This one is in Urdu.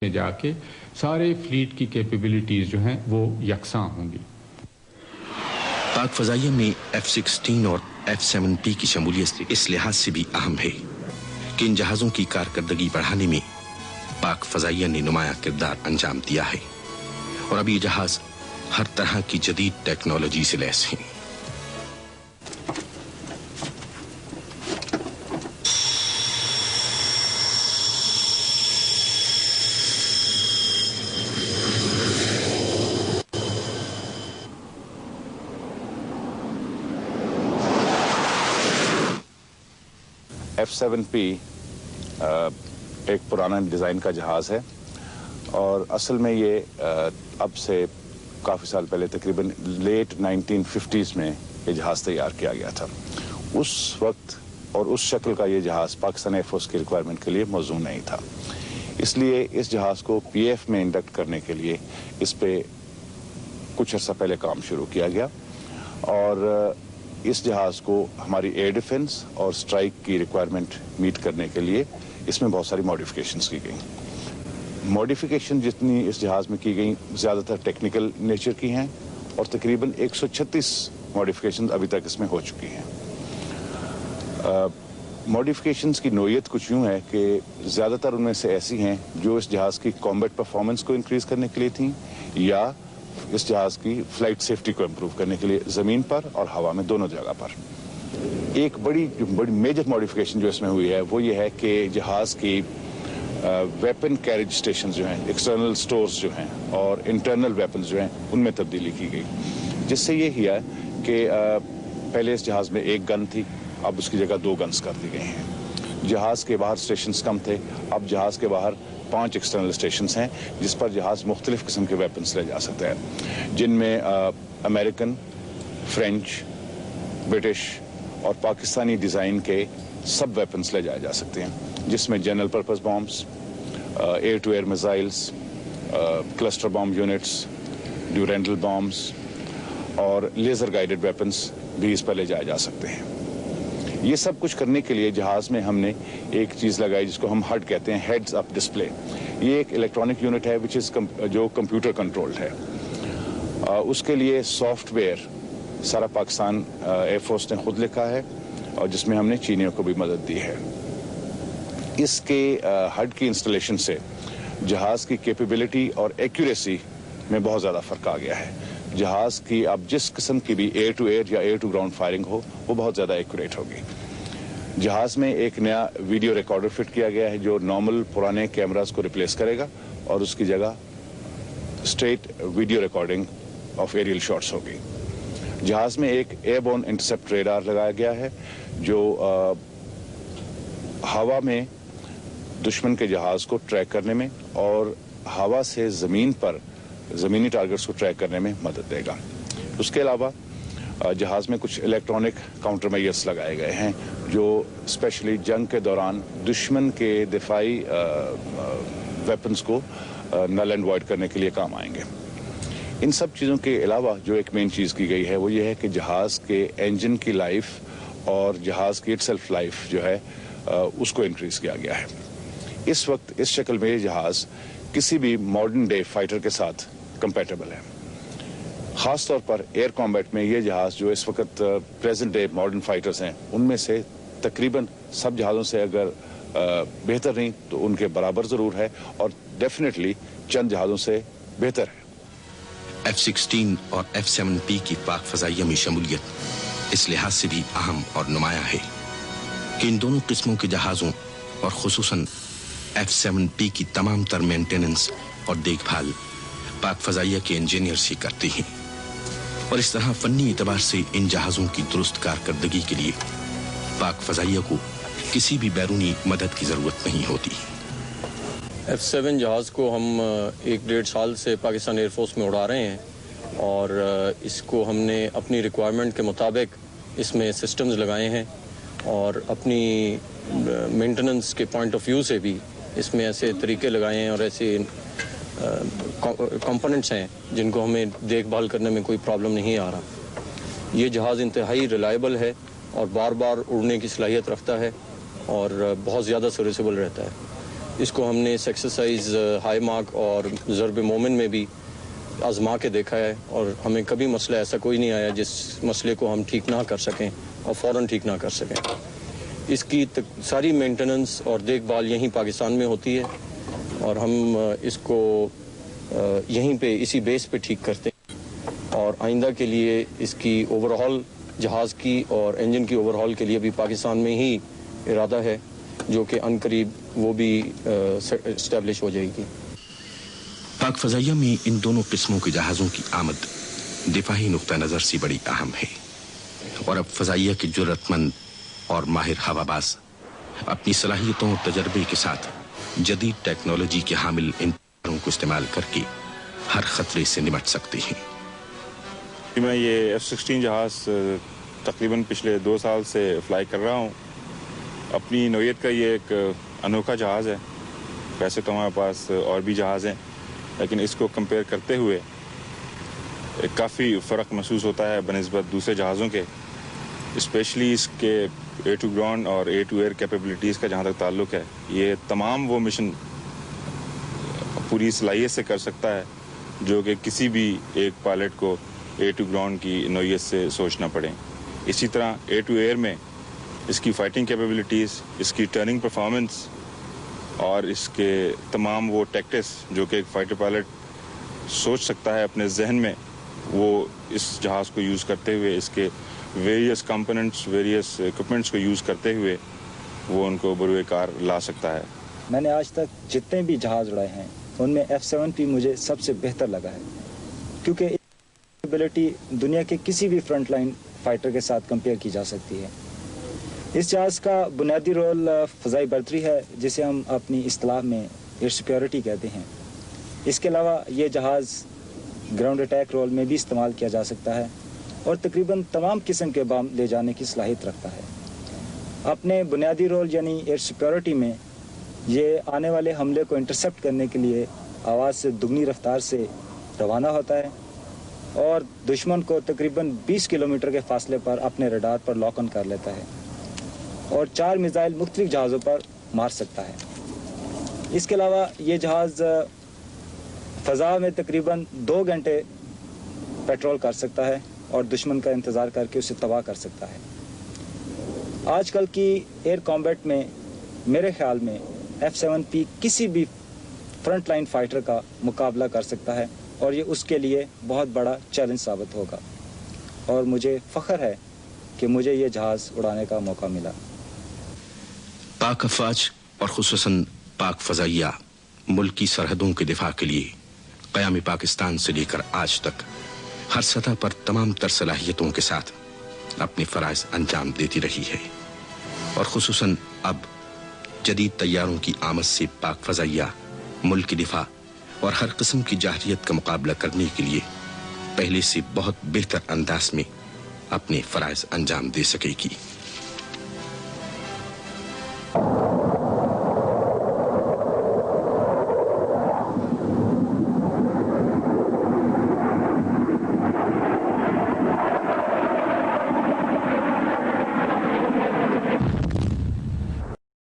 میں جا کے سارے فلیٹ کی کیپیبلٹیز جو ہیں وہ یکساں ہوں گی۔ پاک فضائیہ میں F-16 اور F-7P کی شمولیت اس لحاظ سے بھی اہم ہے کہ ان جہازوں کی کارکردگی بڑھانے میں پاک فضائیہ نے نمایاں کردار انجام دیا ہے، اور اب یہ جہاز ہر طرح کی جدید ٹیکنالوجی سے لیس ہیں۔ F-7P ایک پرانا ڈیزائن کا جہاز ہے، اور اصل میں یہ اب سے کافی سال پہلے تقریباً لیٹ 1950s میں یہ جہاز تیار کیا گیا تھا۔ اس وقت اور اس شکل کا یہ جہاز پاکستان ایئر فورس کی ریکوائرمنٹ کے لیے موزوں نہیں تھا، اس لیے اس جہاز کو PF میں انڈکٹ کرنے کے لیے اس پہ کچھ عرصہ پہلے کام شروع کیا گیا، اور اس جہاز کو ہماری ایئر ڈیفنس اور اسٹرائک کی ریکوائرمنٹ میٹ کرنے کے لیے اس میں بہت ساری ماڈیفکیشنز کی گئیں۔ ماڈیفکیشن جتنی اس جہاز میں کی گئیں زیادہ تر ٹیکنیکل نیچر کی ہیں، اور تقریباً 136 ماڈیفکیشنز ابھی تک اس میں ہو چکی ہیں۔ ماڈیفکیشنز کی نوعیت کچھ یوں ہے کہ زیادہ تر ان میں سے ایسی ہیں جو اس جہاز کی کامبیٹ پرفارمنس کو انکریز کرنے کے لیے تھیں، یا اس جہاز کی فلائٹ سیفٹی کو امپروو کرنے کے لیے زمین پر اور ہوا میں دونوں جگہ پر۔ ایک بڑی میجر ماڈیفکیشن جو اس میں ہوئی ہے وہ یہ ہے کہ جہاز کی ویپن کیریج اسٹیشنز جو ہیں، ایکسٹرنل سٹورز جو ہیں اور انٹرنل ویپنز جو ہیں، ان میں تبدیلی کی گئی، جس سے یہ کیا کہ پہلے اس جہاز میں ایک گن تھی، اب اس کی جگہ 2 گنز کر دی گئی ہیں۔ جہاز کے باہر اسٹیشنز کم تھے، اب جہاز کے باہر 5 ایکسٹرنل اسٹیشنز ہیں جس پر جہاز مختلف قسم کے ویپنز لے جا سکتا ہے، جن میں امریکن، فرینچ، برٹش اور پاکستانی ڈیزائن کے سب ویپنز لے جائے جا سکتے ہیں، جس میں general purpose bombs, air to air missiles, cluster bomb units, Durandal bombs اور لیزر گائیڈڈ ویپنز بھی اس پر لے جائے جا سکتے ہیں۔ یہ سب کچھ کرنے کے لیے جہاز میں ہم نے ایک چیز لگائی جس کو ہم ہڈ کہتے ہیں، ہیڈز اپ ڈسپلے۔ یہ ایک الیکٹرانک یونٹ ہے جو کمپیوٹر کنٹرولڈ ہے۔ اس کے لیے سافٹ ویئر سارا پاکستان ایئر فورس نے خود لکھا ہے، اور جس میں ہم نے چینیوں کو بھی مدد دی ہے۔ اس کے ہڈ کی انسٹالیشن سے جہاز کی کیپیبلٹی اور ایکوریسی میں بہت زیادہ فرق آ گیا ہے۔ جہاز کی اب جس قسم کی بھی ایئر ٹو ایئر یا ایئر ٹو گراؤنڈ فائرنگ ہو وہ بہت زیادہ ایکوریٹ ہوگی۔ جہاز میں ایک نیا ویڈیو ریکارڈر فٹ کیا گیا ہے جو نارمل پرانے کیمراز کو ریپلیس کرے گا، اور اس کی جگہ street video recording of aerial shots ہوگی۔ جہاز میں ایک ایئر بورن انٹرسیپٹ ریڈار لگایا گیا ہے جو ہوا میں دشمن کے جہاز کو ٹریک کرنے میں اور ہوا سے زمین پر زمینی ٹارگٹس کو ٹریک کرنے میں مدد دے گا۔ اس کے علاوہ جہاز میں کچھ الیکٹرانک کاؤنٹر میئرس لگائے گئے ہیں جو اسپیشلی جنگ کے دوران دشمن کے دفاعی ویپنز کو نل اینڈ وائڈ کرنے کے لیے کام آئیں گے۔ ان سب چیزوں کے علاوہ جو ایک مین چیز کی گئی ہے وہ یہ ہے کہ جہاز کے انجن کی لائف اور جہاز کی اٹ سیلف لائف جو ہے اس کو انکریز کیا گیا ہے۔ اس وقت اس شکل میں یہ جہاز کسی بھی ماڈرن ڈے فائٹر کے ساتھ کمپیٹیبل ہے۔ خاص طور پر ایئر کامبیٹ میں یہ جہاز جو اس وقت پریزنٹ ڈے ماڈرن فائٹرز ہیں ان میں سے تقریباً سب جہازوں سے اگر بہتر نہیں تو ان کے برابر ضرور ہے، اور ڈیفینیٹلی چند جہازوں سے بہتر ہے۔ F-16 اور F-7P کی پاک فضائیہ میں شمولیت اس لحاظ سے بھی اہم اور نمایاں ہے کہ ان دونوں قسموں کے جہازوں اور خصوصاً F-7P کی تمام تر مینٹیننس اور دیکھ بھال پاک فضائیہ کے انجینئرز ہی کرتے ہیں، اور اس طرح فنی اعتبار سے ان جہازوں کی درست کارکردگی کے لیے پاک فضائیہ کو کسی بھی بیرونی مدد کی ضرورت نہیں ہوتی۔ F-7 جہاز کو ہم 1-1.5 سال سے پاکستان ایئر فورس میں اڑا رہے ہیں، اور اس کو ہم نے اپنی ریکوائرمنٹ کے مطابق اس میں سسٹمز لگائے ہیں، اور اپنی مینٹننس کے پوائنٹ آف ویو سے بھی اس میں ایسے طریقے لگائے ہیں اور ایسے کمپوننٹس ہیں جن کو ہمیں دیکھ بھال کرنے میں کوئی پرابلم نہیں آ رہا۔ یہ جہاز انتہائی ریلائبل ہے اور بار بار اڑنے کی صلاحیت رکھتا ہے اور بہت زیادہ سروسیبل رہتا ہے۔ اس کو ہم نے اس ایکسرسائز ہائی مارک اور ضرب مومن میں بھی آزما کے دیکھا ہے، اور ہمیں کبھی مسئلہ ایسا کوئی نہیں آیا جس مسئلے کو ہم ٹھیک نہ کر سکیں اور فوراً ٹھیک نہ کر سکیں۔ اس کی ساری مینٹیننس اور دیکھ بھال یہیں پاکستان میں ہوتی ہے، اور ہم اس کو یہیں پہ اسی بیس پہ ٹھیک کرتے ہیں، اور آئندہ کے لیے اس کی اوور ہال جہاز کی اور انجن کی اوور ہال کے لیے بھی پاکستان میں ہی ارادہ ہے، جو کہ ان قریب وہ بھی اسٹیبلش ہو جائے گی۔ پاک فضائیہ میں ان دونوں قسموں کے جہازوں کی آمد دفاعی نقطہ نظر سے بڑی اہم ہے، اور اب فضائیہ کے جرأت مند اور ماہر ہوا باز اپنی صلاحیتوں اور تجربے کے ساتھ جدید ٹیکنالوجی کے حامل ان طیاروں کو استعمال کر کے ہر خطرے سے نمٹ سکتے ہیں۔ میں یہ F-16 جہاز تقریباً پچھلے 2 سال سے فلائی کر رہا ہوں۔ اپنی نوعیت کا یہ ایک انوکھا جہاز ہے۔ ویسے تو ہمارے پاس اور بھی جہاز ہیں، لیکن اس کو کمپیئر کرتے ہوئے کافی فرق محسوس ہوتا ہے بنسبت دوسرے جہازوں کے، اسپیشلی اس کے اے ٹو گراؤنڈ اور اے ٹو ایئر کیپیبلٹیز کا جہاں تک تعلق ہے۔ یہ تمام وہ مشن پوری صلاحیت سے کر سکتا ہے جو کہ کسی بھی ایک پائلٹ کو اے ٹو گراؤنڈ کی نوعیت سے سوچنا پڑے۔ اسی طرح اے ٹو ایئر میں اس کی فائٹنگ کیپیبلٹیز، اس کی ٹرننگ پرفارمنس اور اس کے تمام وہ ٹیکٹس جو کہ ایک فائٹر پائلٹ سوچ سکتا ہے اپنے ذہن میں، وہ اس جہاز کو یوز کرتے ہوئے، اس کے ویریس کمپوننٹس، ویریس اکوپمنٹس کو یوز کرتے ہوئے وہ ان کو بروئے کار لا سکتا ہے۔ میں نے آج تک جتنے بھی جہاز اڑائے ہیں ان میں F-7P مجھے سب سے بہتر لگا ہے، کیونکہ کیپیبلٹی دنیا کے کسی بھی فرنٹ لائن فائٹر کے ساتھ کمپیئر کی جا سکتی ہے۔ اس جہاز کا بنیادی رول فضائی برتری ہے، جسے ہم اپنی اصطلاح میں ایئر سیکیورٹی کہتے ہیں۔ اس کے علاوہ یہ جہاز گراؤنڈ اٹیک رول میں بھی استعمال کیا جا سکتا ہے، اور تقریباً تمام قسم کے بام لے جانے کی صلاحیت رکھتا ہے۔ اپنے بنیادی رول یعنی ایئر سیکیورٹی میں یہ آنے والے حملے کو انٹرسپٹ کرنے کے لیے آواز سے دگنی رفتار سے روانہ ہوتا ہے، اور دشمن کو تقریباً 20 کلومیٹر کے فاصلے پر اپنے ریڈار پر لاک آن کر لیتا ہے، اور 4 میزائل مختلف جہازوں پر مار سکتا ہے۔ اس کے علاوہ یہ جہاز فضا میں تقریباً 2 گھنٹے پیٹرول کر سکتا ہے اور دشمن کا انتظار کر کے اسے تباہ کر سکتا ہے۔ آج کل کی ایئر کامبیٹ میں میرے خیال میں F-7P کسی بھی فرنٹ لائن فائٹر کا مقابلہ کر سکتا ہے، اور یہ اس کے لیے بہت بڑا چیلنج ثابت ہوگا، اور مجھے فخر ہے کہ مجھے یہ جہاز اڑانے کا موقع ملا۔ پاک افواج اور خصوصاً پاک فضائیہ ملکی سرحدوں کے دفاع کے لیے قیام پاکستان سے لے کر آج تک ہر سطح پر تمام تر صلاحیتوں کے ساتھ اپنے فرائض انجام دیتی رہی ہے، اور خصوصاً اب جدید طیاروں کی آمد سے پاک فضائیہ ملک کی دفاع اور ہر قسم کی جارحیت کا مقابلہ کرنے کے لیے پہلے سے بہت بہتر انداز میں اپنے فرائض انجام دے سکے گی۔